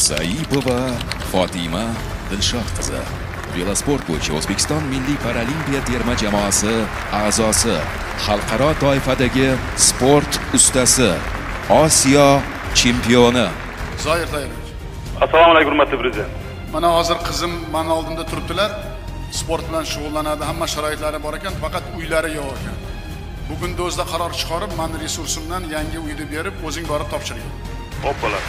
Saipova Fatima Dilshod qizi velosport bo'yicha O'zbekiston Milliy paralimpiya terma jamoasi a'zosi, xalqaro toifadagi sport ustasi, Osiyo chempioni. Zoir Tayyorov. Assalomu alaykum hurmatli prezident. Mana hozir qizim mana oldimda turibdilar. Sport bilan shug'ullanadi, hamma sharoitlari bor ekan, faqat uylari yo'q ekan. Bugun o'zida qaror chiqarib, men resursimdan yangi uyni berib, o'zing borib topshirgin. Xo'p bo'ladi.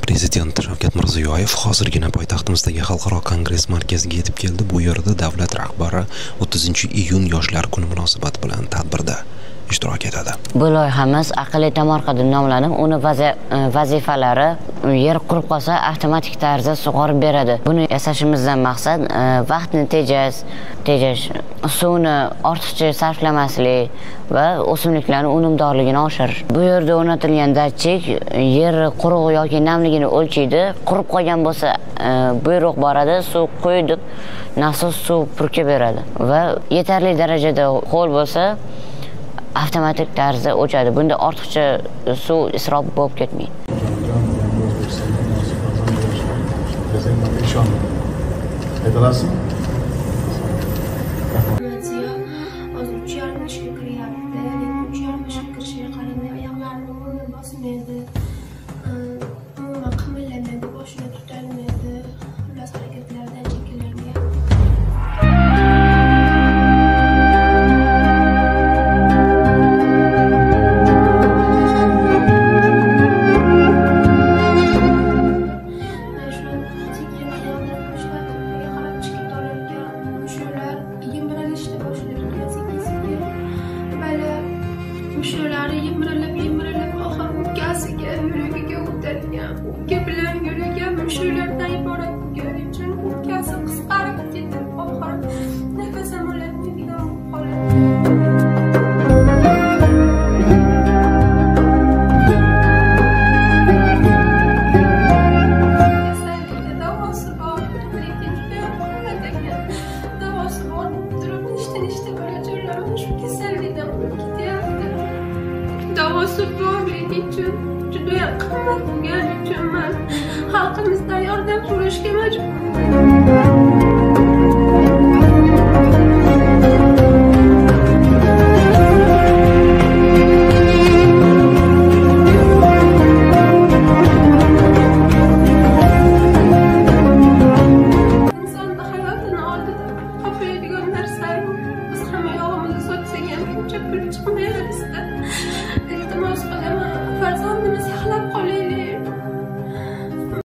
Prezident Shavkat Mirziyoyev hozirgina poytaxtimizdagi Xalqaro kongress markaziga yetib keldi. Bu yerda davlat rahbari 30-iyun yoshlar kuni munosabati bilan tadbirda ishtirok etadi. Bu loyihamiz aqlli tomorqa deb nomlanib, uni vazifalari yer qurib qolsa avtomatik tarzda sug'orib beradi. Buni yasashimizdan maqsad vaqtni tejash, suvni ortiqcha sarflamaslik va o'simliklarning unumdorligini oshirish. Bu yerda o'rnatilgan datchik yer quruq yoki namligini o'lchaydi. Qurib qolgan bo'lsa, buyruq boradi, suv qo'y deb nasos suv purkab beradi va yetarli darajada ho'l bo'lsa avtomatik tarzda o'chadi. Bunda ortiqcha suv isrof bo'lib ketmaydi. Davası borligi uchun juda qimmat bo'lgani uchun men xalqimizdan yordam so'rashga majburman. Iltimos qilaman,